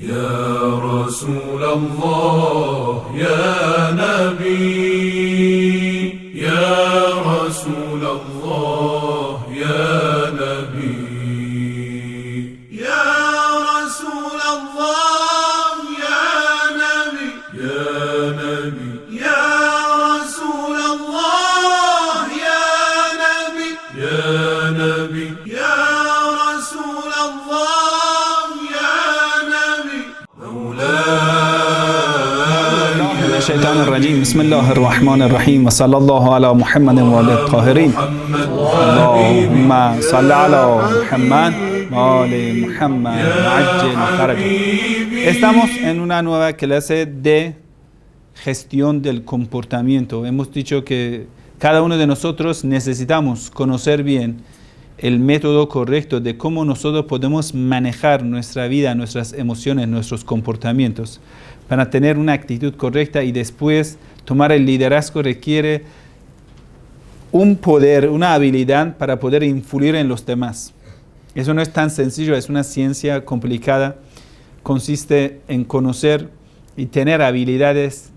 يا رسول الله يا نبي يا رسول الله يا نبي يا رسول الله يا نبي يا نبي يا رسول الله يا نبي يا نبي يا رسول الله يا نبي مولاي من الشيطان الرجيم بسم الله الرحمن الرحيم وصلى الله على محمد وآله الطاهرين اللهم صل على محمد وآل محمد وعجل فرجه. Estamos en una nueva clase de gestión del comportamiento. Hemos dicho que cada uno de nosotros necesitamos conocer bien el método correcto de cómo nosotros podemos manejar nuestra vida, nuestras emociones, nuestros comportamientos, para tener una actitud correcta y después tomar el liderazgo requiere un poder, una habilidad para poder influir en los demás. Eso no es tan sencillo, es una ciencia complicada. Consiste en conocer y tener habilidades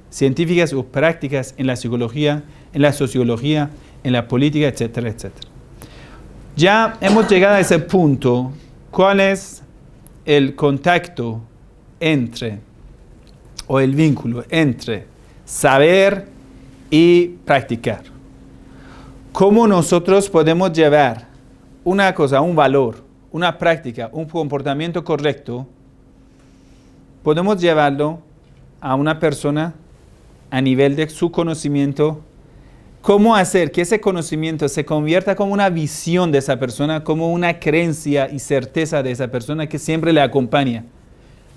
científicas o prácticas en la psicología, en la sociología, en la política, etcétera, etcétera. Ya hemos llegado a ese punto. ¿Cuál es el contacto entre, o el vínculo entre saber y practicar? ¿Cómo nosotros podemos llevar una cosa, un valor, una práctica, un comportamiento correcto, podemos llevarlo a una persona a nivel de su conocimiento? ¿Cómo hacer que ese conocimiento se convierta como una visión de esa persona, como una creencia y certeza de esa persona que siempre le acompaña?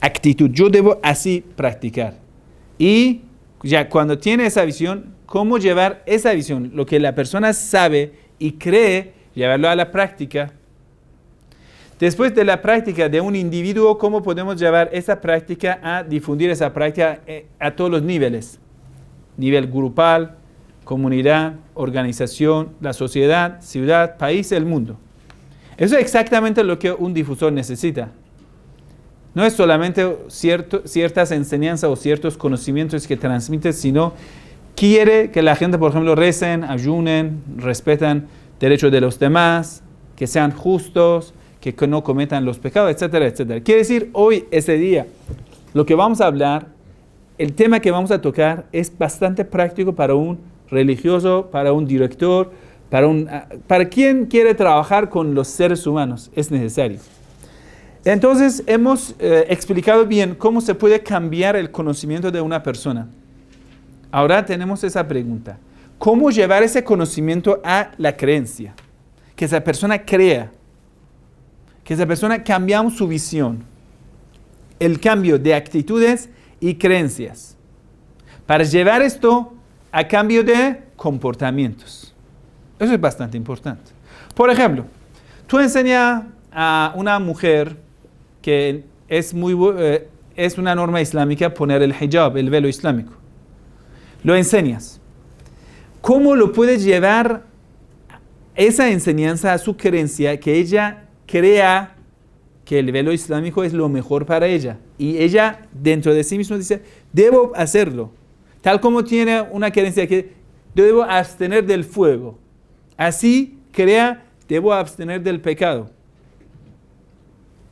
Actitud, yo debo así practicar. Y ya cuando tiene esa visión, ¿cómo llevar esa visión? Lo que la persona sabe y cree, llevarlo a la práctica. Después de la práctica de un individuo, ¿cómo podemos llevar esa práctica a difundir esa práctica a todos los niveles? Nivel grupal, comunidad, organización, la sociedad, ciudad, país, el mundo. Eso es exactamente lo que un difusor necesita. No es solamente ciertas enseñanzas o ciertos conocimientos que transmite, sino quiere que la gente, por ejemplo, recen, ayunen, respetan derechos de los demás, que sean justos, que no cometan los pecados, etcétera, etcétera. Quiere decir, hoy, ese día, lo que vamos a hablar, el tema que vamos a tocar es bastante práctico para un religioso, para un director, para quien quiere trabajar con los seres humanos, es necesario. Entonces, hemos explicado bien cómo se puede cambiar el conocimiento de una persona. Ahora tenemos esa pregunta. ¿Cómo llevar ese conocimiento a la creencia? Que esa persona crea. Que esa persona cambiamos su visión. El cambio de actitudes y creencias. Para llevar esto a cambio de comportamientos. Eso es bastante importante. Por ejemplo, tú enseñas a una mujer que es una norma islámica poner el hijab, el velo islámico. Lo enseñas. ¿Cómo lo puedes llevar esa enseñanza a su creencia, que ella crea que el velo islámico es lo mejor para ella? Y ella dentro de sí misma dice, debo hacerlo. Tal como tiene una creencia que debo abstener del fuego. Así crea, debo abstener del pecado.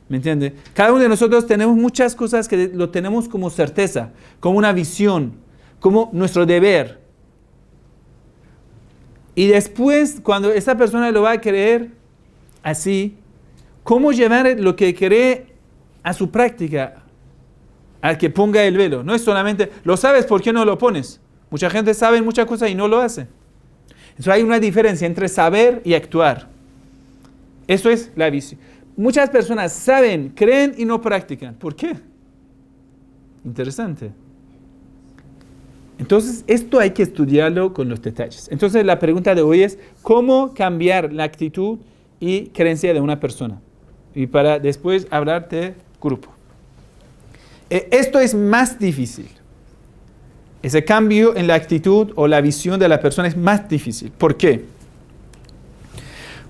¿Me entiende? Cada uno de nosotros tenemos muchas cosas que lo tenemos como certeza, como una visión, como nuestro deber. Y después, cuando esa persona lo va a creer así, ¿cómo llevar lo que cree a su práctica? A que ponga el velo. No es solamente, lo sabes, ¿por qué no lo pones? Mucha gente sabe muchas cosas y no lo hace. Entonces hay una diferencia entre saber y actuar. Eso es la visión. Muchas personas saben, creen y no practican. ¿Por qué? Interesante. Entonces, esto hay que estudiarlo con los detalles. Entonces, la pregunta de hoy es, ¿cómo cambiar la actitud y creencia de una persona? Y para después hablar de grupo. Esto es más difícil. Ese cambio en la actitud o la visión de la persona es más difícil. ¿Por qué?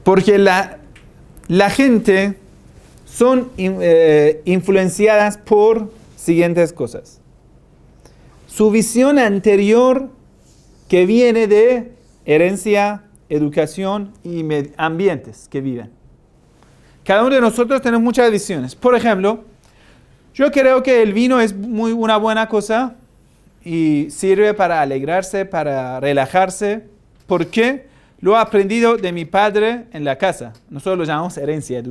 Porque la gente son influenciadas por siguientes cosas. Su visión anterior que viene de herencia, educación y ambientes que viven. Cada uno de nosotros tenemos muchas visiones. Por ejemplo, yo creo que el vino es una buena cosa y sirve para alegrarse, para relajarse. ¿Por qué? Lo he aprendido de mi padre en la casa. Nosotros lo llamamos herencia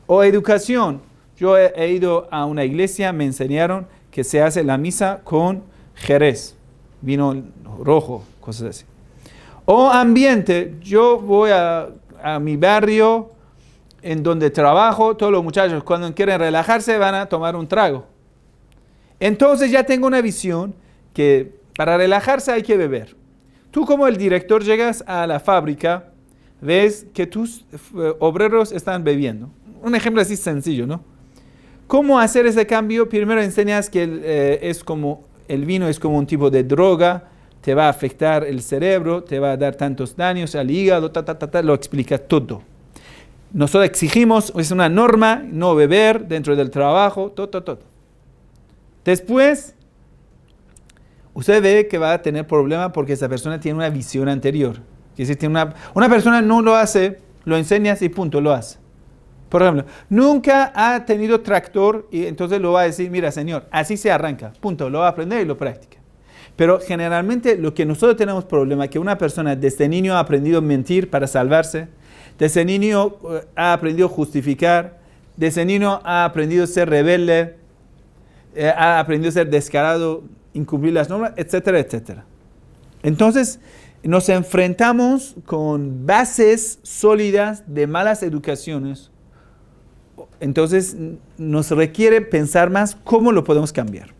o educación. Yo he ido a una iglesia, me enseñaron que se hace la misa con jerez, vino rojo, cosas así. O ambiente, yo voy a mi barrio en donde trabajo, todos los muchachos cuando quieren relajarse van a tomar un trago. Entonces ya tengo una visión que para relajarse hay que beber. Tú como el director llegas a la fábrica, ves que tus obreros están bebiendo. Un ejemplo así sencillo, ¿no? ¿Cómo hacer ese cambio? Primero enseñas que el vino es como un tipo de droga, te va a afectar el cerebro, te va a dar tantos daños al hígado, lo explicas todo. Nosotros exigimos, es una norma, no beber dentro del trabajo, todo. Después, usted ve que va a tener problema porque esa persona tiene una visión anterior. Es decir, una persona no lo hace, lo enseñas y punto, lo hace. Por ejemplo, nunca ha tenido tractor y entonces lo va a decir, mira señor, así se arranca, punto, lo va a aprender y lo practica. Pero generalmente lo que nosotros tenemos problema es que una persona desde niño ha aprendido a mentir para salvarse, desde niño ha aprendido a justificar, desde niño ha aprendido a ser rebelde, ha aprendido a ser descarado, incumplir las normas, etcétera, etcétera. Entonces nos enfrentamos con bases sólidas de malas educaciones. Entonces nos requiere pensar más cómo lo podemos cambiar.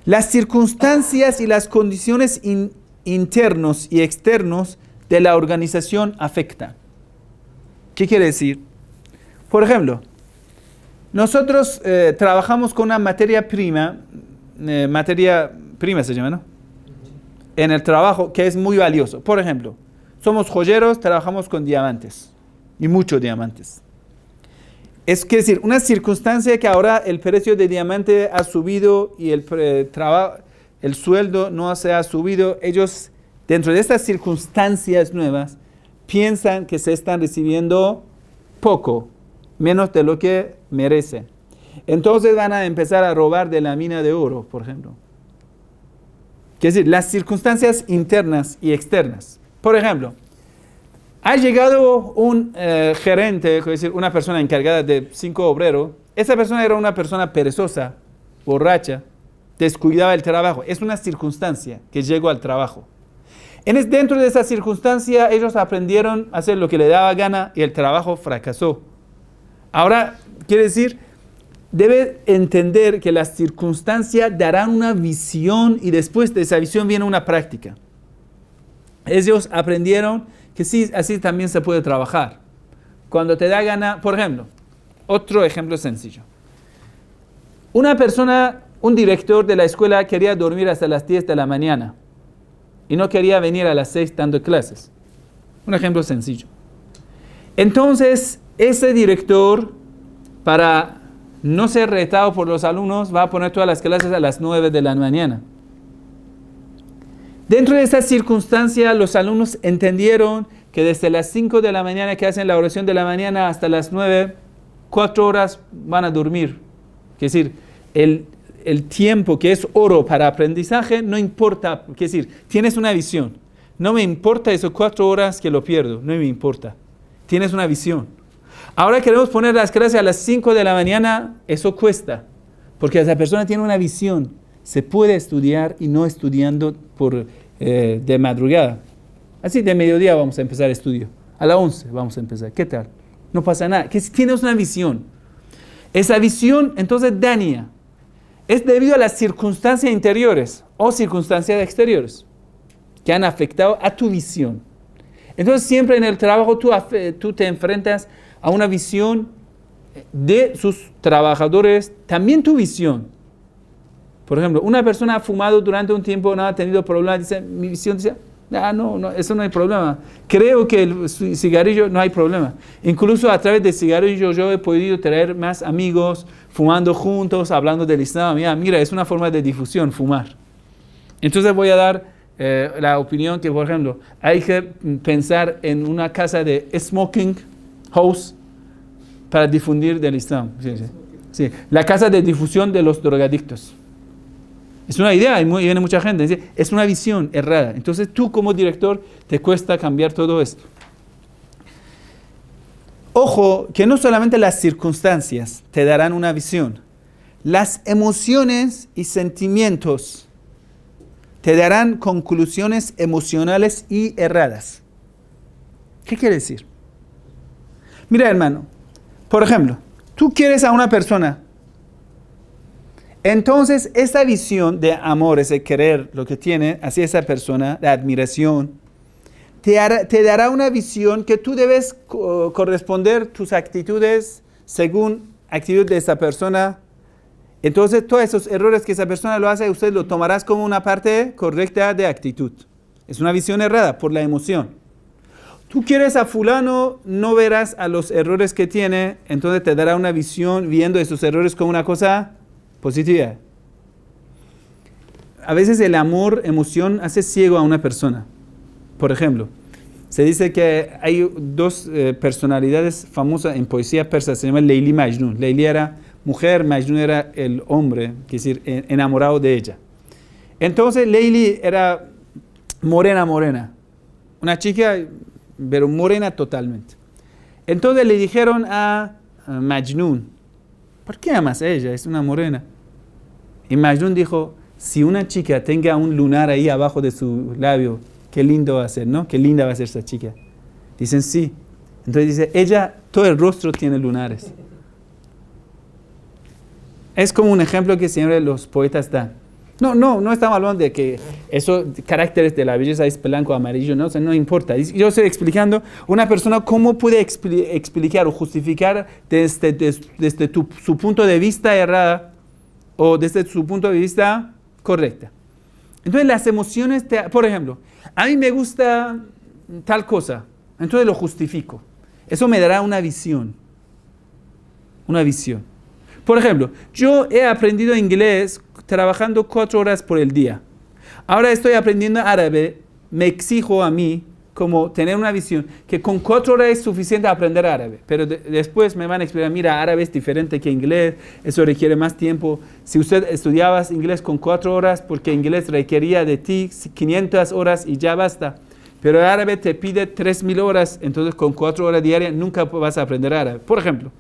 Las circunstancias y las condiciones internos y externos de la organización afectan. ¿Qué quiere decir? Por ejemplo, nosotros trabajamos con una materia prima se llama, ¿no? En el trabajo que es muy valioso. Por ejemplo, somos joyeros, trabajamos con diamantes y muchos diamantes. Es decir, una circunstancia que ahora el precio de diamante ha subido y el sueldo no se ha subido. Ellos, dentro de estas circunstancias nuevas, piensan que se están recibiendo poco, menos de lo que merecen. Entonces van a empezar a robar de la mina de oro, por ejemplo. Es decir, las circunstancias internas y externas. Por ejemplo, ha llegado un gerente, es decir, una persona encargada de 5 obreros. Esa persona era una persona perezosa, borracha, descuidaba el trabajo. Es una circunstancia que llegó al trabajo. Dentro de esa circunstancia, ellos aprendieron a hacer lo que les daba gana y el trabajo fracasó. Ahora, quiere decir, debe entender que las circunstancias darán una visión y después de esa visión viene una práctica. Ellos aprendieron que sí, así también se puede trabajar. Cuando te da gana, por ejemplo, otro ejemplo sencillo. Una persona, un director de la escuela quería dormir hasta las 10 de la mañana y no quería venir a las 6 dando clases. Un ejemplo sencillo. Entonces, ese director, para no ser retado por los alumnos, va a poner todas las clases a las 9 de la mañana. Dentro de esa circunstancia, los alumnos entendieron que desde las 5 de la mañana que hacen la oración de la mañana hasta las 9, 4 horas van a dormir. Es decir, el tiempo que es oro para aprendizaje no importa. Es decir, tienes una visión. No me importa esas 4 horas que lo pierdo, no me importa. Tienes una visión. Ahora queremos poner las clases a las 5 de la mañana, eso cuesta. Porque esa persona tiene una visión. Se puede estudiar y no estudiando de madrugada. Así de mediodía vamos a empezar el estudio. A las 11 vamos a empezar. ¿Qué tal? No pasa nada. Que si tienes una visión. Esa visión entonces daña. Es debido a las circunstancias interiores o circunstancias exteriores que han afectado a tu visión. Entonces siempre en el trabajo tú te enfrentas a una visión de sus trabajadores, también tu visión. Por ejemplo, una persona ha fumado durante un tiempo, no ha tenido problemas, dice, mi visión dice, No, eso no hay problema. Creo que el cigarrillo no hay problema. Incluso a través del cigarrillo yo he podido traer más amigos, fumando juntos, hablando del Islam. Mira, es una forma de difusión, fumar. Entonces voy a dar la opinión que, por ejemplo, hay que pensar en una casa de smoking house para difundir del Islam. Sí. La casa de difusión de los drogadictos. Es una idea, y viene mucha gente, dice, es una visión errada. Entonces tú como director te cuesta cambiar todo esto. Ojo, que no solamente las circunstancias te darán una visión, las emociones y sentimientos te darán conclusiones emocionales y erradas. ¿Qué quiere decir? Mira, hermano, por ejemplo, tú quieres a una persona. Entonces, esa visión de amor, ese querer, lo que tiene hacia esa persona, de admiración, te dará una visión que tú debes corresponder tus actitudes según actitud de esa persona. Entonces, todos esos errores que esa persona lo hace, usted lo tomarás como una parte correcta de actitud. Es una visión errada por la emoción. Tú quieres a fulano, no verás a los errores que tiene, entonces te dará una visión viendo esos errores como una cosa positiva. A veces el amor, emoción, hace ciego a una persona. Por ejemplo, se dice que hay dos personalidades famosas en poesía persa, se llama Leili y Majnun. Leili era mujer, Majnun era el hombre, es decir, enamorado de ella. Entonces Leili era morena, una chica, pero morena totalmente. Entonces le dijeron a Majnun, ¿por qué amas a ella? Es una morena. Y Majnun dijo, si una chica tenga un lunar ahí abajo de su labio, qué lindo va a ser, ¿no? Qué linda va a ser esa chica. Dicen, sí. Entonces dice, ella, todo el rostro tiene lunares. Es como un ejemplo que siempre los poetas dan. No estamos hablando de que esos caracteres de la belleza es blanco, amarillo, no, o sea, no importa. Yo estoy explicando una persona cómo puede explicar o justificar desde su punto de vista errada o desde su punto de vista correcta. Entonces las emociones, por ejemplo, a mí me gusta tal cosa, entonces lo justifico. Eso me dará una visión. Una visión. Por ejemplo, yo he aprendido inglés trabajando 4 horas por el día. Ahora estoy aprendiendo árabe, me exijo a mí como tener una visión que con 4 horas es suficiente aprender árabe, pero después me van a explicar, mira, árabe es diferente que inglés, eso requiere más tiempo. Si usted estudiaba inglés con 4 horas, porque inglés requería de ti 500 horas y ya basta, pero el árabe te pide 3000 horas, entonces con 4 horas diarias nunca vas a aprender árabe. Por ejemplo,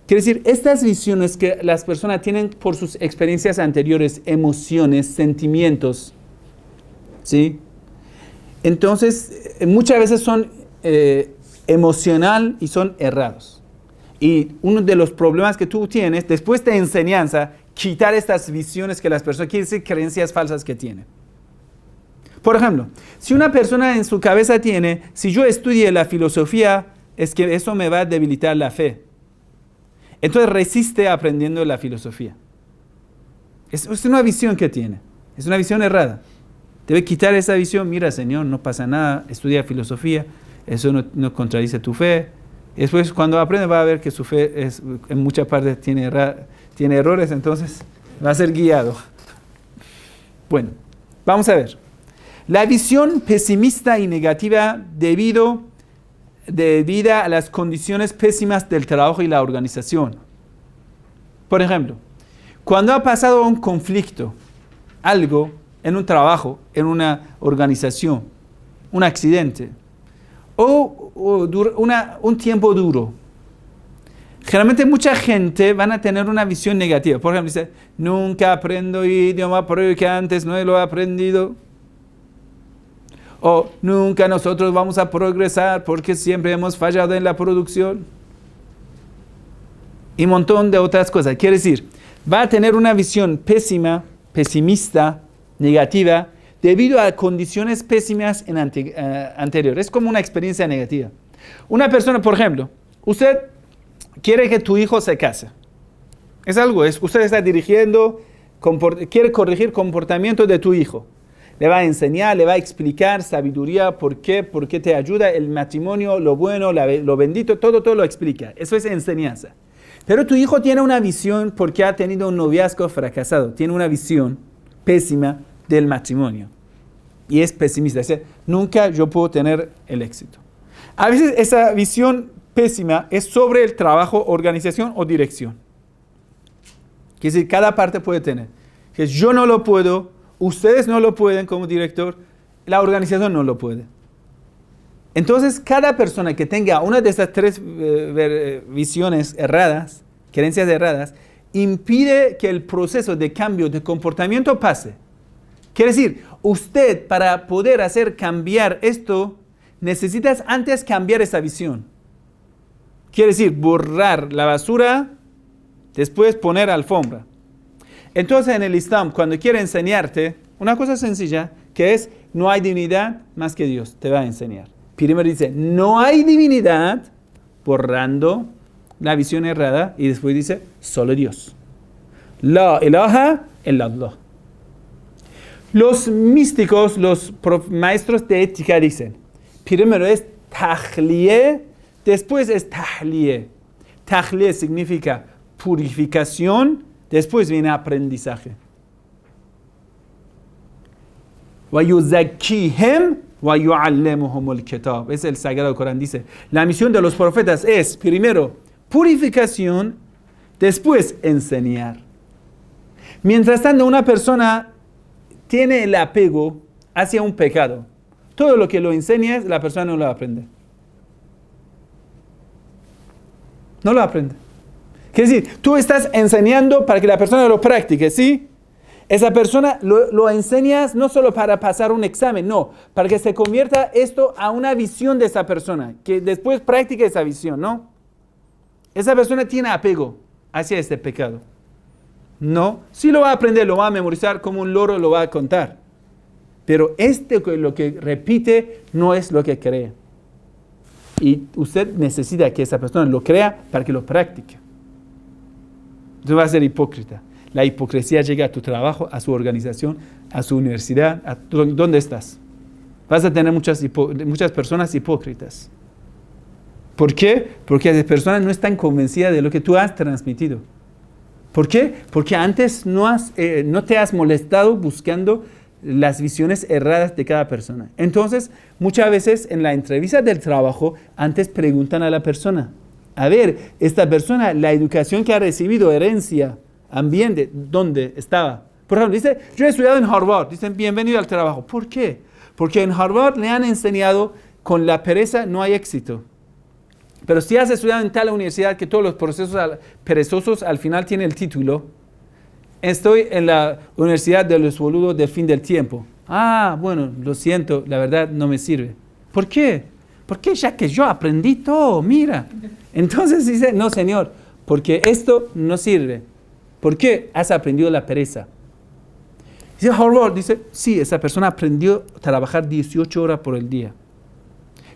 quiere decir, estas visiones que las personas tienen por sus experiencias anteriores, emociones, sentimientos, ¿sí? Entonces, muchas veces son emocional y son errados. Y uno de los problemas que tú tienes, después de enseñanza, quitar estas visiones que las personas, quiere decir creencias falsas que tienen. Por ejemplo, si una persona en su cabeza tiene, si yo estudie la filosofía, es que eso me va a debilitar la fe. Entonces resiste aprendiendo la filosofía. Es una visión que tiene. Es una visión errada. Debe quitar esa visión. Mira, Señor, no pasa nada. Estudia filosofía. Eso no contradice tu fe. Después, cuando aprende, va a ver que su fe en muchas partes tiene errores. Entonces, va a ser guiado. Bueno, vamos a ver. La visión pesimista y negativa debido a las condiciones pésimas del trabajo y la organización. Por ejemplo, cuando ha pasado un conflicto, algo en un trabajo, en una organización, un accidente, o un tiempo duro, generalmente mucha gente van a tener una visión negativa. Por ejemplo, dice, nunca aprendo idioma porque antes no lo he aprendido. O nunca nosotros vamos a progresar porque siempre hemos fallado en la producción. Y un montón de otras cosas. Quiere decir, va a tener una visión pésima, pesimista, negativa, debido a condiciones pésimas anteriores. Es como una experiencia negativa. Una persona, por ejemplo, usted quiere que tu hijo se case. Usted está dirigiendo, quiere corregir comportamiento de tu hijo. le va a enseñar, le va a explicar sabiduría, por qué te ayuda el matrimonio, lo bueno, lo bendito, todo lo explica. Eso es enseñanza. Pero tu hijo tiene una visión porque ha tenido un noviazgo fracasado, tiene una visión pésima del matrimonio. Y es pesimista, dice, nunca yo puedo tener el éxito. A veces esa visión pésima es sobre el trabajo, organización o dirección. Quiere decir, cada parte puede tener. Que yo no lo puedo, ustedes no lo pueden como director, la organización no lo puede. Entonces, cada persona que tenga una de estas tres visiones erradas, creencias erradas, impide que el proceso de cambio de comportamiento pase. Quiere decir, usted para poder hacer cambiar esto, necesitas antes cambiar esa visión. Quiere decir, borrar la basura, después poner alfombra. Entonces en el Islam, cuando quiere enseñarte una cosa sencilla, que es, no hay divinidad más que Dios, te va a enseñar. Primero dice, no hay divinidad, borrando la visión errada, y después dice, solo Dios. La ilaha illallah. Los místicos, los maestros de ética dicen, primero es tahliyeh, después es tahliyeh. Tahliyeh significa purificación, después viene aprendizaje. وَيُزَكِّيهِمْ وَيُعَلِّمُهُمُ الْكِتَابِ. Es el Sagrado Corán, dice. La misión de los profetas es, primero, purificación, después enseñar. Mientras tanto, una persona tiene el apego hacia un pecado. Todo lo que lo enseñas, la persona no lo aprende. No lo aprende. Quiere decir, tú estás enseñando para que la persona lo practique, ¿sí? Esa persona lo enseñas no solo para pasar un examen, no, para que se convierta esto a una visión de esa persona, que después practique esa visión, ¿no? Esa persona tiene apego hacia este pecado. No, sí lo va a aprender, lo va a memorizar, como un loro lo va a contar. Pero lo que repite no es lo que cree. Y usted necesita que esa persona lo crea para que lo practique. Entonces va a ser hipócrita. La hipocresía llega a tu trabajo, a su organización, a su universidad, a ¿dónde estás? Vas a tener muchas personas hipócritas. ¿Por qué? Porque las personas no están convencidas de lo que tú has transmitido. ¿Por qué? Porque antes no te has molestado buscando las visiones erradas de cada persona. Entonces, muchas veces en la entrevista del trabajo, antes preguntan a la persona, a ver, esta persona, la educación que ha recibido, herencia, ambiente, ¿dónde estaba? Por ejemplo, dice, yo he estudiado en Harvard. Dicen, bienvenido al trabajo. ¿Por qué? Porque en Harvard le han enseñado, con la pereza no hay éxito. Pero si has estudiado en tal universidad que todos los procesos perezosos al final tienen el título, estoy en la universidad de los boludos del fin del tiempo. Ah, bueno, lo siento, la verdad no me sirve. ¿Por qué? Porque ya que yo aprendí todo, mira. Entonces dice, no señor, porque esto no sirve. ¿Por qué? Has aprendido la pereza. Dice Harvard, dice, sí, esa persona aprendió a trabajar 18 horas por el día.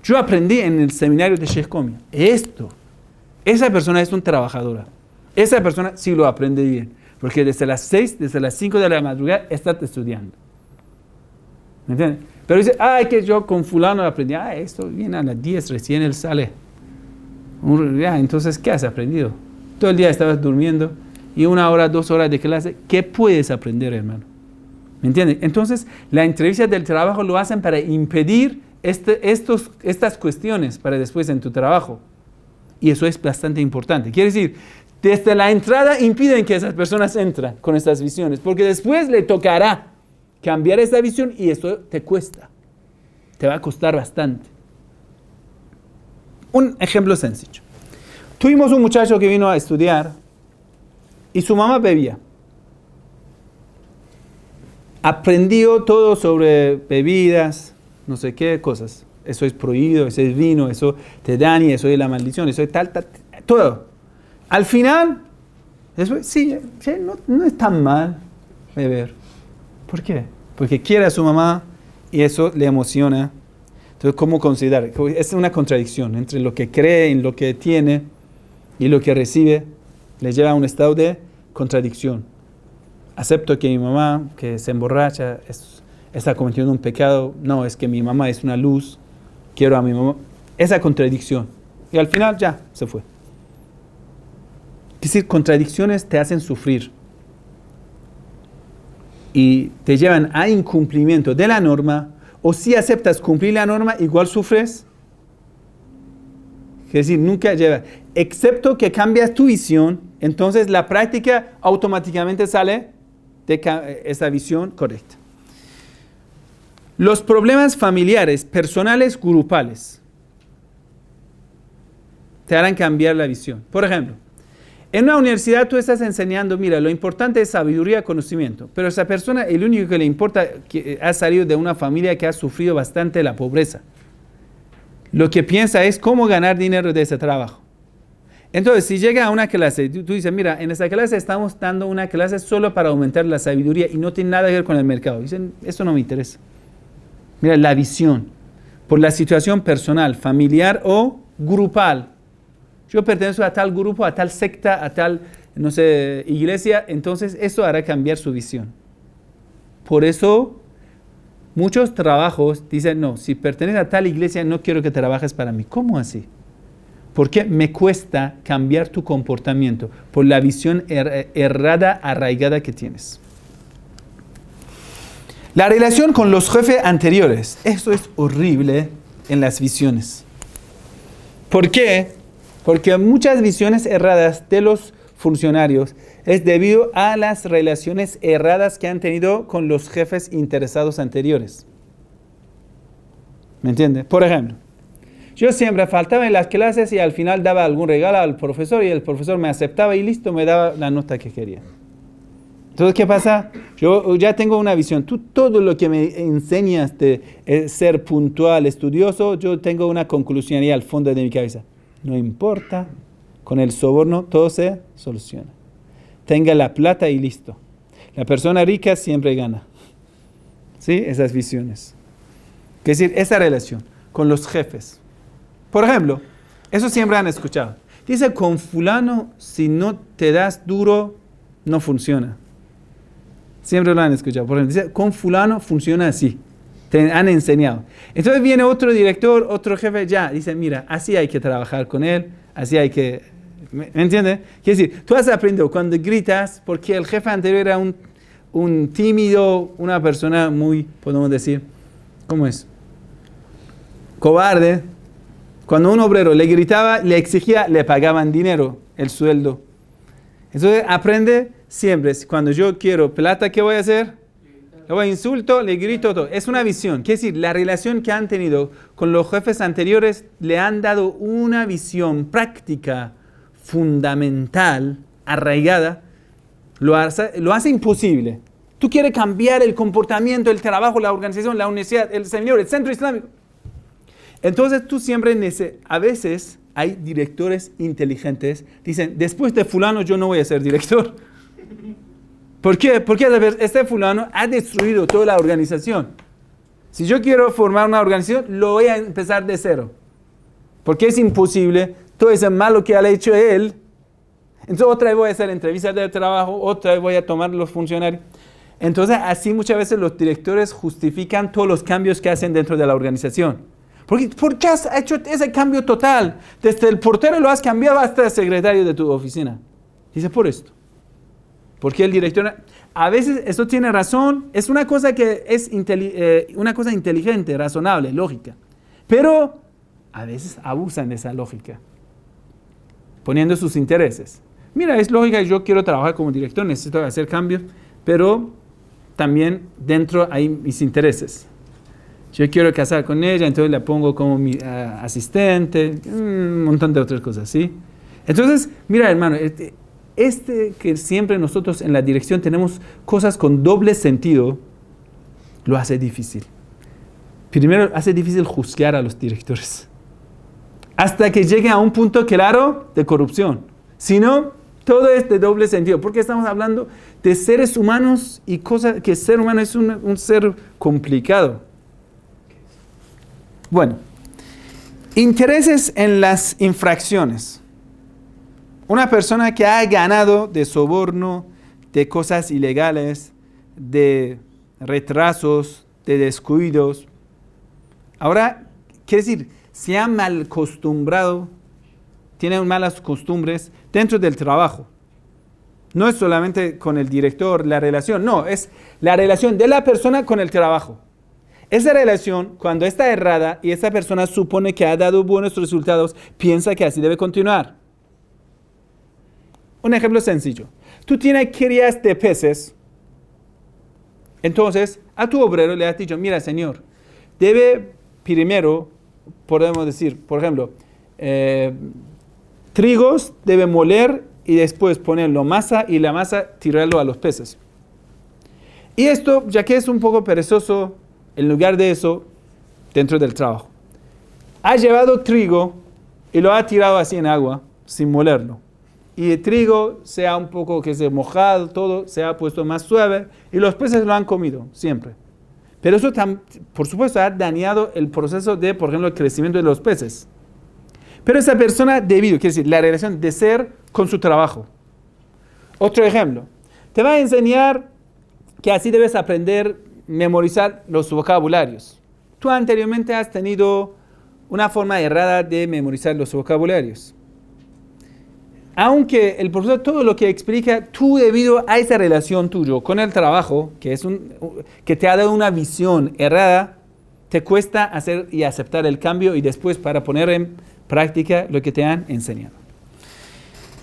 Yo aprendí en el seminario de Sheikh Komi. Esa persona es una trabajadora. Esa persona sí lo aprende bien. Porque desde las 6, desde las 5 de la madrugada está estudiando. ¿Me entiendes? Pero dice, que yo con fulano aprendí. Esto viene a las 10, recién él sale. Entonces, ¿qué has aprendido? Todo el día estabas durmiendo y 1 hora, 2 horas de clase. ¿Qué puedes aprender, hermano? ¿Me entiendes? Entonces, la entrevista del trabajo lo hacen para impedir estas cuestiones para después en tu trabajo. Y eso es bastante importante. Quiere decir, desde la entrada impiden que esas personas entren con estas visiones, porque después le tocará cambiar esta visión y eso te cuesta. Te va a costar bastante. Un ejemplo sencillo. Tuvimos un muchacho que vino a estudiar y su mamá bebía. Aprendió todo sobre bebidas, no sé qué cosas. Eso es prohibido, eso es vino, eso te daña, eso es la maldición, eso es tal, todo. Al final, después, sí, no es tan mal beber. ¿Por qué? Porque quiere a su mamá y eso le emociona. Entonces, ¿cómo considerar? Es una contradicción entre lo que cree, en lo que tiene y lo que recibe. Le lleva a un estado de contradicción. Acepto que mi mamá, que se emborracha, está cometiendo un pecado, no, es que mi mamá es una luz, quiero a mi mamá. Esa contradicción. Y al final ya se fue. Es decir, contradicciones te hacen sufrir y te llevan a incumplimiento de la norma, o si aceptas cumplir la norma, igual sufres. Es decir, nunca lleva, excepto que cambias tu visión, entonces la práctica automáticamente sale de esa visión correcta. Los problemas familiares, personales, grupales, te harán cambiar la visión. Por ejemplo, en una universidad tú estás enseñando, mira, lo importante es sabiduría, conocimiento, pero esa persona, el único que le importa, que ha salido de una familia que ha sufrido bastante la pobreza. Lo que piensa es cómo ganar dinero de ese trabajo. Entonces, si llega a una clase, tú dices, mira, en esta clase estamos dando una clase solo para aumentar la sabiduría y no tiene nada que ver con el mercado. Dicen, eso no me interesa. Mira, la visión, por la situación personal, familiar o grupal. Yo pertenezco a tal grupo, a tal secta, a tal, no sé, iglesia, entonces eso hará cambiar su visión. Por eso, muchos trabajos dicen, no, si perteneces a tal iglesia, no quiero que trabajes para mí. ¿Cómo así? Porque me cuesta cambiar tu comportamiento por la visión errada, arraigada que tienes. La relación con los jefes anteriores. Eso es horrible en las visiones. ¿Por qué? Porque muchas visiones erradas de los funcionarios es debido a las relaciones erradas que han tenido con los jefes interesados anteriores. ¿Me entiende? Por ejemplo, yo siempre faltaba en las clases y al final daba algún regalo al profesor y el profesor me aceptaba y listo, me daba la nota que quería. Entonces, ¿qué pasa? Yo ya tengo una visión. Tú todo lo que me enseñas de ser puntual, estudioso, yo tengo una conclusión ahí al fondo de mi cabeza. No importa, con el soborno todo se soluciona. Tenga la plata y listo. La persona rica siempre gana. ¿Sí? Esas visiones. Es decir, esa relación con los jefes. Por ejemplo, eso siempre han escuchado. Dice, con fulano, si no te das duro, no funciona. Siempre lo han escuchado. Por ejemplo, dice, con fulano funciona así. Te han enseñado. Entonces viene otro director, otro jefe, ya, dice, mira, así hay que trabajar con él, así hay que... ¿Me entiendes? Quiere decir, tú has aprendido cuando gritas, porque el jefe anterior era un tímido, una persona muy, podemos decir, ¿cómo es? Cobarde. Cuando un obrero le gritaba, le exigía, le pagaban dinero, el sueldo. Entonces aprende siempre, cuando yo quiero plata, ¿qué voy a hacer? Le voy a insulto, le grito todo. Es una visión. Quiere decir, la relación que han tenido con los jefes anteriores le han dado una visión práctica, fundamental, arraigada. Lo hace imposible. Tú quieres cambiar el comportamiento, el trabajo, la organización, la universidad, el seminario, el centro islámico. Entonces tú siempre a veces hay directores inteligentes, dicen, después de fulano yo no voy a ser director. ¿Por qué? Porque este fulano ha destruido toda la organización. Si yo quiero formar una organización, lo voy a empezar de cero. Porque es imposible, todo ese malo que ha hecho él. Entonces otra vez voy a hacer entrevistas de trabajo, otra vez voy a tomar los funcionarios. Entonces así muchas veces los directores justifican todos los cambios que hacen dentro de la organización. ¿Por qué has hecho ese cambio total? Desde el portero lo has cambiado hasta el secretario de tu oficina. Dice, por esto. Porque el director, a veces esto tiene razón, es una cosa que es una cosa inteligente, razonable, lógica. Pero a veces abusan de esa lógica, poniendo sus intereses. Mira, es lógica, yo quiero trabajar como director, necesito hacer cambios, pero también dentro hay mis intereses. Yo quiero casar con ella, entonces la pongo como mi asistente, un montón de otras cosas, ¿sí? Entonces, mira, hermano, que siempre nosotros en la dirección tenemos cosas con doble sentido, lo hace difícil. Primero, hace difícil juzgar a los directores. Hasta que llegue a un punto claro de corrupción. Si no, todo es de doble sentido. Porque estamos hablando de seres humanos y cosas que el ser humano es un ser complicado. Bueno, intereses en las infracciones. Una persona que ha ganado de soborno, de cosas ilegales, de retrasos, de descuidos. Ahora, quiere decir, se han mal acostumbrado, tienen malas costumbres dentro del trabajo. No es solamente con el director la relación, no, es la relación de la persona con el trabajo. Esa relación, cuando está errada y esa persona supone que ha dado buenos resultados, piensa que así debe continuar. Un ejemplo sencillo. Tú tienes crías de peces. Entonces, a tu obrero le has dicho, mira, señor, debe primero, podemos decir, por ejemplo, trigos debe moler y después ponerlo masa y la masa tirarlo a los peces. Y esto, ya que es un poco perezoso, en lugar de eso, dentro del trabajo, ha llevado trigo y lo ha tirado así en agua, sin molerlo. Y el trigo se ha un poco que se ha mojado, todo se ha puesto más suave y los peces lo han comido siempre. Pero eso, por supuesto, ha dañado el proceso de, por ejemplo, el crecimiento de los peces. Pero esa persona quiere decir, la relación de ser con su trabajo. Otro ejemplo, te va a enseñar que así debes aprender, memorizar los vocabularios. Tú anteriormente has tenido una forma errada de memorizar los vocabularios. Aunque el profesor todo lo que explica, tú debido a esa relación tuyo con el trabajo, que te ha dado una visión errada, te cuesta hacer y aceptar el cambio y después para poner en práctica lo que te han enseñado.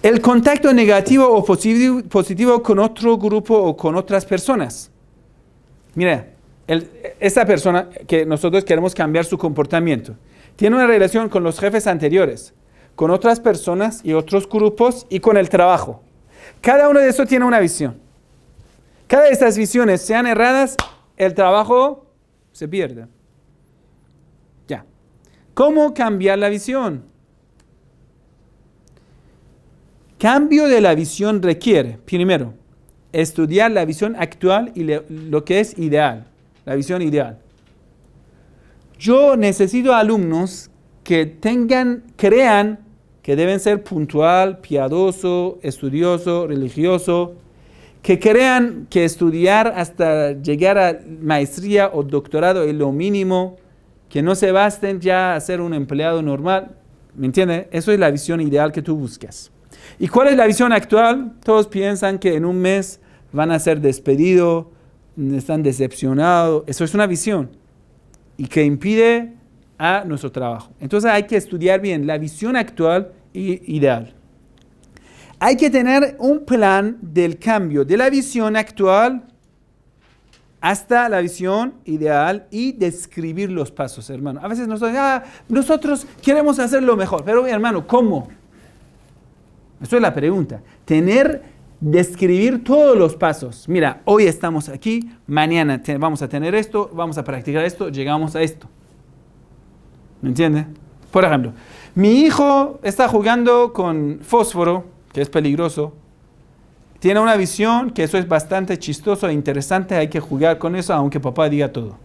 El contacto negativo o positivo con otro grupo o con otras personas. Mira, esa persona que nosotros queremos cambiar su comportamiento, tiene una relación con los jefes anteriores, con otras personas y otros grupos y con el trabajo. Cada uno de esos tiene una visión. Cada de estas visiones sean erradas, el trabajo se pierde. Ya. ¿Cómo cambiar la visión? Cambio de la visión requiere, primero, estudiar la visión actual y lo que es ideal, la visión ideal. Yo necesito alumnos que crean que deben ser puntual, piadoso, estudioso, religioso, que crean que estudiar hasta llegar a maestría o doctorado es lo mínimo, que no se basten ya a ser un empleado normal. ¿Me entiendes? Eso es la visión ideal que tú buscas. ¿Y cuál es la visión actual? Todos piensan que en un mes van a ser despedidos, están decepcionados. Eso es una visión y que impide a nuestro trabajo. Entonces hay que estudiar bien la visión actual e ideal. Hay que tener un plan del cambio de la visión actual hasta la visión ideal y describir los pasos, hermano. A veces nosotros queremos hacerlo mejor, pero hermano, ¿cómo? Eso es la pregunta. Describir todos los pasos. Mira, hoy estamos aquí, mañana vamos a tener esto, vamos a practicar esto, llegamos a esto. ¿Me entiende? Por ejemplo, mi hijo está jugando con fósforo, que es peligroso. Tiene una visión que eso es bastante chistoso e interesante, hay que jugar con eso, aunque papá diga todo.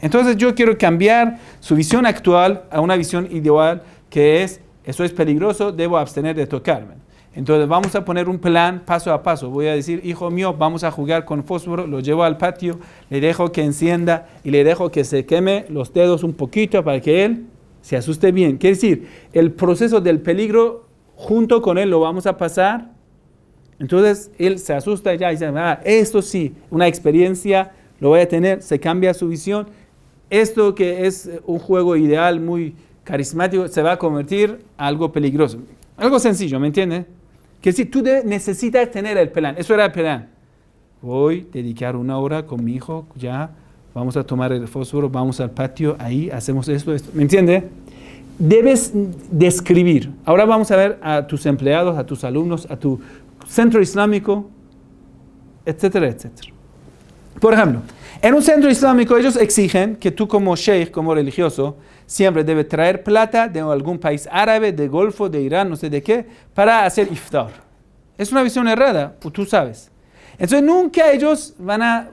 Entonces yo quiero cambiar su visión actual a una visión ideal, que es, eso es peligroso, debo abstener de tocarme. Entonces vamos a poner un plan paso a paso. Voy a decir, hijo mío, vamos a jugar con fósforo, lo llevo al patio, le dejo que encienda y le dejo que se queme los dedos un poquito para que él se asuste bien. Quiere decir, el proceso del peligro junto con él lo vamos a pasar. Entonces él se asusta ya y dice, esto sí, una experiencia, lo voy a tener, se cambia su visión. Esto que es un juego ideal, muy carismático, se va a convertir en algo peligroso. Algo sencillo, ¿me entiendes? Que si tú necesitas tener el plan, eso era el plan. Voy a dedicar 1 hora con mi hijo, ya vamos a tomar el fósforo, vamos al patio, ahí hacemos esto. ¿Me entiendes? Debes describir. Ahora vamos a ver a tus empleados, a tus alumnos, a tu centro islámico, etcétera, etcétera. Por ejemplo, en un centro islámico ellos exigen que tú como sheikh, como religioso, siempre debes traer plata de algún país árabe, de Golfo, de Irán, no sé de qué, para hacer iftar. Es una visión errada, tú sabes. Entonces nunca ellos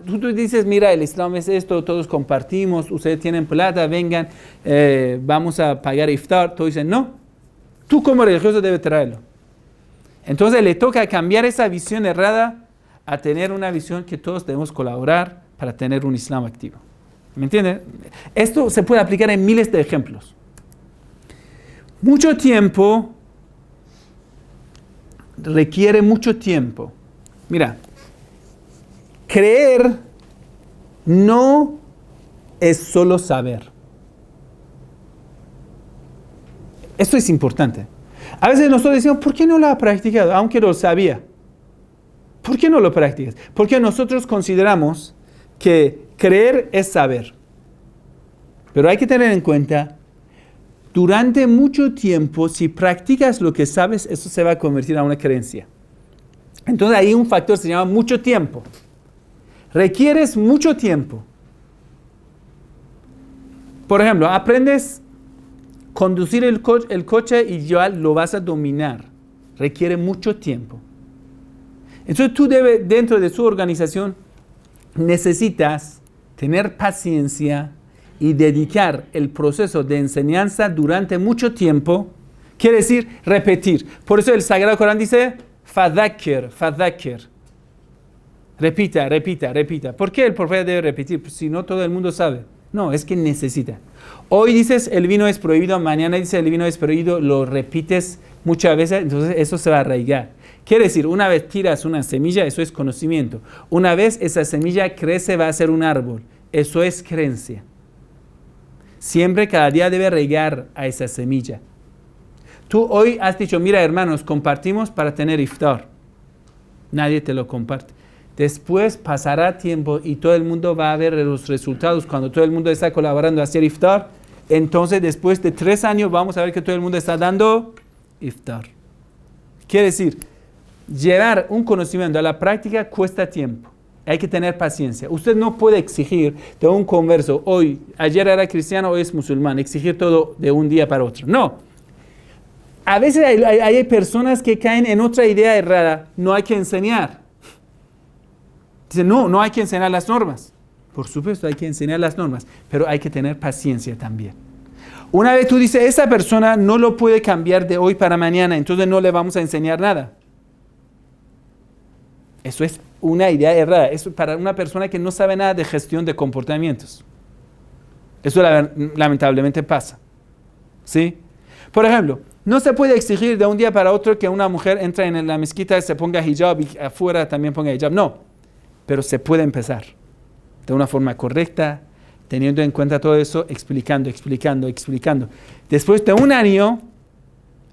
tú dices, mira, el Islam es esto, todos compartimos, ustedes tienen plata, vengan, vamos a pagar iftar. Todos dicen, no, tú como religioso debes traerlo. Entonces le toca cambiar esa visión errada a tener una visión que todos debemos colaborar para tener un Islam activo. ¿Me entienden? Esto se puede aplicar en miles de ejemplos. Mucho tiempo requiere mucho tiempo. Mira, creer no es solo saber. Esto es importante. A veces nosotros decimos, ¿por qué no lo ha practicado? Aunque lo sabía. ¿Por qué no lo practicas? Porque nosotros consideramos que creer es saber. Pero hay que tener en cuenta, durante mucho tiempo, si practicas lo que sabes, eso se va a convertir en una creencia. Entonces hay un factor que se llama mucho tiempo. Requieres mucho tiempo. Por ejemplo, aprendes a conducir el coche y ya lo vas a dominar. Requiere mucho tiempo. Entonces tú debes, dentro de su organización, necesitas tener paciencia y dedicar el proceso de enseñanza durante mucho tiempo. Quiere decir repetir. Por eso el Sagrado Corán dice, fadhakir, fadhakir. Repita, repita, repita. ¿Por qué el profeta debe repetir? Pues si no todo el mundo sabe. No, es que necesita. Hoy dices el vino es prohibido, mañana dices el vino es prohibido, lo repites muchas veces, entonces eso se va a arraigar. Quiere decir, una vez tiras una semilla, eso es conocimiento. Una vez esa semilla crece, va a ser un árbol. Eso es creencia. Siempre, cada día debe regar a esa semilla. Tú hoy has dicho, mira hermanos, compartimos para tener iftar. Nadie te lo comparte. Después pasará tiempo y todo el mundo va a ver los resultados. Cuando todo el mundo está colaborando a hacer iftar, entonces después de 3 años vamos a ver que todo el mundo está dando iftar. Quiere decir, llevar un conocimiento a la práctica cuesta tiempo. Hay que tener paciencia. Usted no puede exigir de un converso, ayer era cristiano, hoy es musulmán, exigir todo de un día para otro. No. A veces hay personas que caen en otra idea errada. No hay que enseñar. Dicen, no hay que enseñar las normas. Por supuesto, hay que enseñar las normas, pero hay que tener paciencia también. Una vez tú dices, esa persona no lo puede cambiar de hoy para mañana, entonces no le vamos a enseñar nada. Eso es una idea errada. Eso para una persona que no sabe nada de gestión de comportamientos. Eso lamentablemente pasa. ¿Sí? Por ejemplo, no se puede exigir de un día para otro que una mujer entre en la mezquita y se ponga hijab y afuera también ponga hijab. No. Pero se puede empezar de una forma correcta, teniendo en cuenta todo eso, explicando. Después de un año,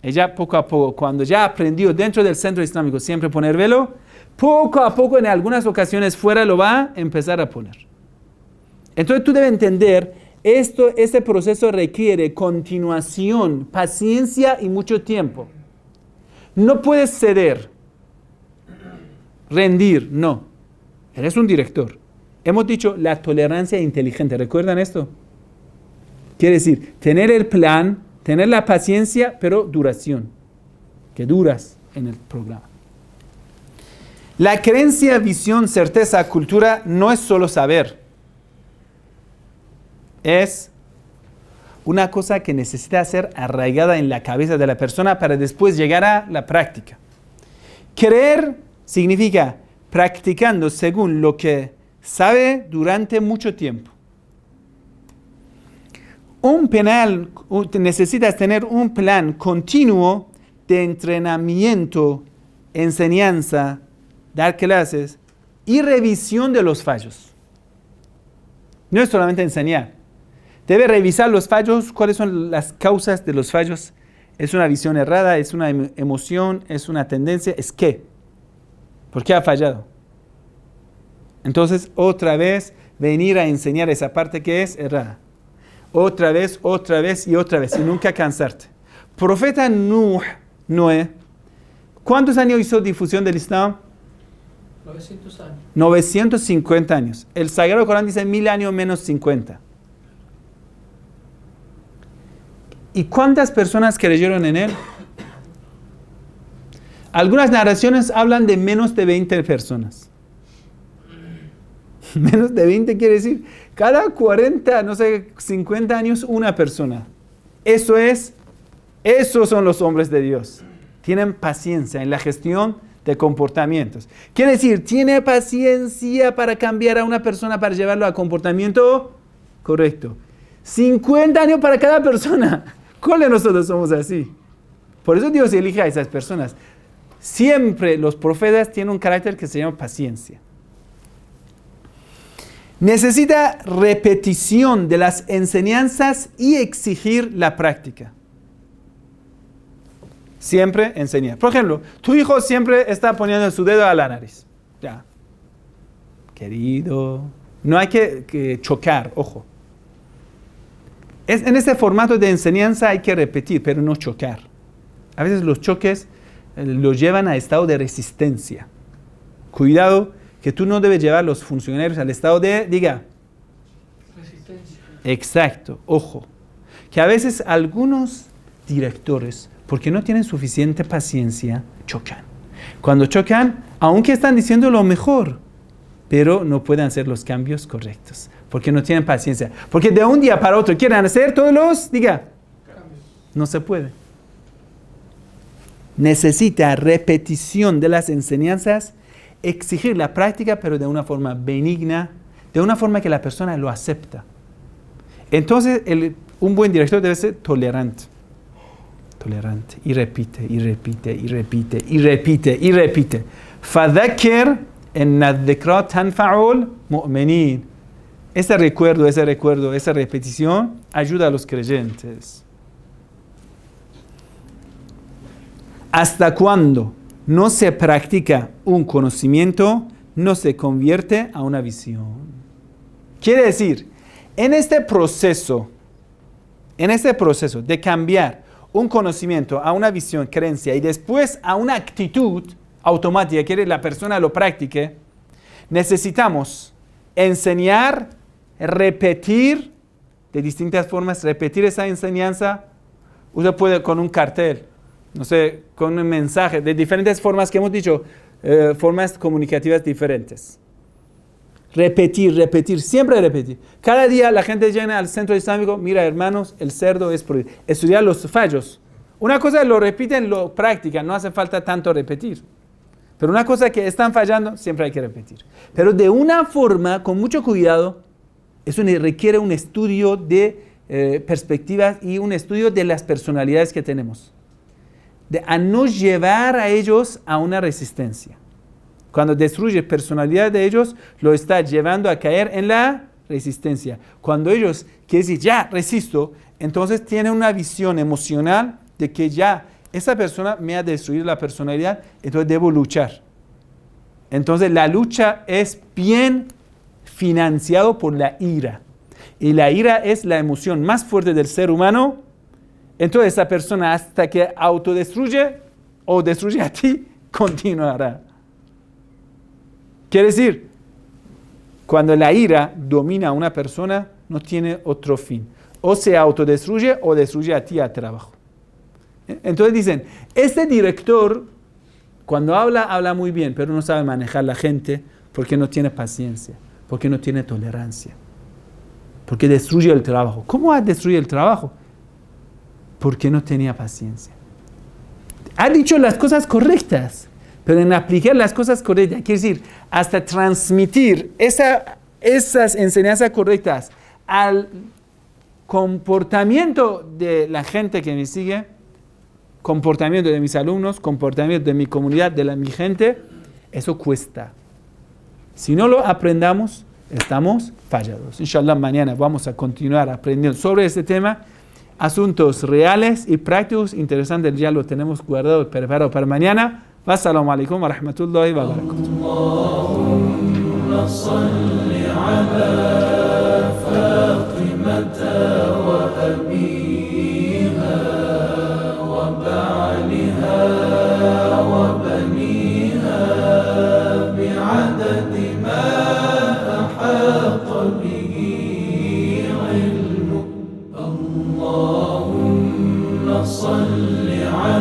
ella poco a poco, cuando ya aprendió dentro del centro islámico siempre poner velo, poco a poco en algunas ocasiones fuera lo va a empezar a poner. Entonces tú debes entender, este proceso requiere continuación, paciencia y mucho tiempo. No puedes ceder, rendir, no. Eres un director. Hemos dicho la tolerancia inteligente. ¿Recuerdan esto? Quiere decir, tener el plan, tener la paciencia, pero duración. Que duras en el programa. La creencia, visión, certeza, cultura no es solo saber. Es una cosa que necesita ser arraigada en la cabeza de la persona para después llegar a la práctica. Creer significa practicando según lo que sabe durante mucho tiempo. Necesitas tener un plan continuo de entrenamiento, enseñanza, dar clases y revisión de los fallos. No es solamente enseñar. Debe revisar los fallos, cuáles son las causas de los fallos. ¿Es una visión errada? ¿Es una emoción? ¿Es una tendencia? ¿Es qué? ¿Por qué ha fallado? Entonces, otra vez, venir a enseñar esa parte que es errada. Otra vez y otra vez. Y nunca cansarte. Profeta Noé, ¿cuántos años hizo difusión del Islam? 900 años. 950 años. El Sagrado Corán dice 1000 años menos 50. ¿Y cuántas personas creyeron en él? Algunas narraciones hablan de menos de 20 personas. Menos de 20 quiere decir, cada 50 años una persona. Esos son los hombres de Dios. Tienen paciencia en la gestión de comportamientos. Quiere decir, tiene paciencia para cambiar a una persona, para llevarlo a comportamiento correcto. 50 años para cada persona. ¿Cuál de nosotros somos así? Por eso Dios elige a esas personas. Siempre los profetas tienen un carácter que se llama paciencia. Necesita repetición de las enseñanzas y exigir la práctica. Siempre enseñar. Por ejemplo, tu hijo siempre está poniendo su dedo a la nariz. Ya. Querido, no hay que chocar, ojo. En este formato de enseñanza hay que repetir, pero no chocar. A veces los choques los llevan a estado de resistencia. Cuidado, que tú no debes llevar a los funcionarios al estado de, diga. Resistencia. Exacto, ojo. Que a veces algunos directores, porque no tienen suficiente paciencia, chocan. Cuando chocan, aunque están diciendo lo mejor, pero no pueden hacer los cambios correctos, porque no tienen paciencia. Porque de un día para otro quieren hacer todos los, diga, Cambios. no se puede. Necesita repetición de las enseñanzas, exigir la práctica, pero de una forma benigna, de una forma que la persona lo acepta. Entonces, un buen director debe ser tolerante. Tolerante. Y repite, y repite, y repite, y repite, y repite. فَذَكِّرْ إِنَّ الذِّكْرَى تَنْفَعُ الْمُؤْمِنِينَ. Ese recuerdo, esa repetición ayuda a los creyentes. Hasta cuando no se practica un conocimiento, no se convierte a una visión. Quiere decir, en este proceso de cambiar un conocimiento a una visión, creencia, y después a una actitud automática, que la persona lo practique, necesitamos enseñar, repetir de distintas formas, repetir esa enseñanza. Usted puede con un cartel, no sé, con un mensaje, de diferentes formas que hemos dicho, formas comunicativas diferentes. Repetir, siempre repetir. Cada día la gente llena al centro islámico, mira hermanos, el cerdo es prohibido. Estudiar los fallos. Una cosa lo repiten, lo practican, no hace falta tanto repetir. Pero una cosa que están fallando, siempre hay que repetir. Pero de una forma, con mucho cuidado, eso requiere un estudio de perspectivas y un estudio de las personalidades que tenemos. A no llevar a ellos a una resistencia. Cuando destruye personalidad de ellos, lo está llevando a caer en la resistencia. Cuando ellos quieren decir, ya, resisto, entonces tienen una visión emocional de que ya, esa persona me ha destruido la personalidad, entonces debo luchar. Entonces la lucha es bien financiado por la ira. Y la ira es la emoción más fuerte del ser humano. Entonces esa persona hasta que autodestruye o destruye a ti, continuará. Quiere decir, cuando la ira domina a una persona, no tiene otro fin. O se autodestruye o destruye a ti a trabajo. Entonces dicen, este director, cuando habla muy bien, pero no sabe manejar la gente porque no tiene paciencia, porque no tiene tolerancia, porque destruye el trabajo. ¿Cómo ha destruido el trabajo? Porque no tenía paciencia. Ha dicho las cosas correctas, pero en aplicar las cosas correctas, quiere decir, hasta transmitir esas enseñanzas correctas al comportamiento de la gente que me sigue, comportamiento de mis alumnos, comportamiento de mi comunidad, de mi gente, eso cuesta. Si no lo aprendamos, estamos fallados. Inshallah, mañana vamos a continuar aprendiendo sobre este tema, asuntos reales y prácticos interesantes, ya lo tenemos guardado y preparado para mañana. Assalamu alaikum wa rahmatullahi wa barakatuh. Allahumma salli ala Fatimata wa abiha wa ba'liha wa baniha bi'adadi ma ahata bihi ilmu. Allahumma salli ala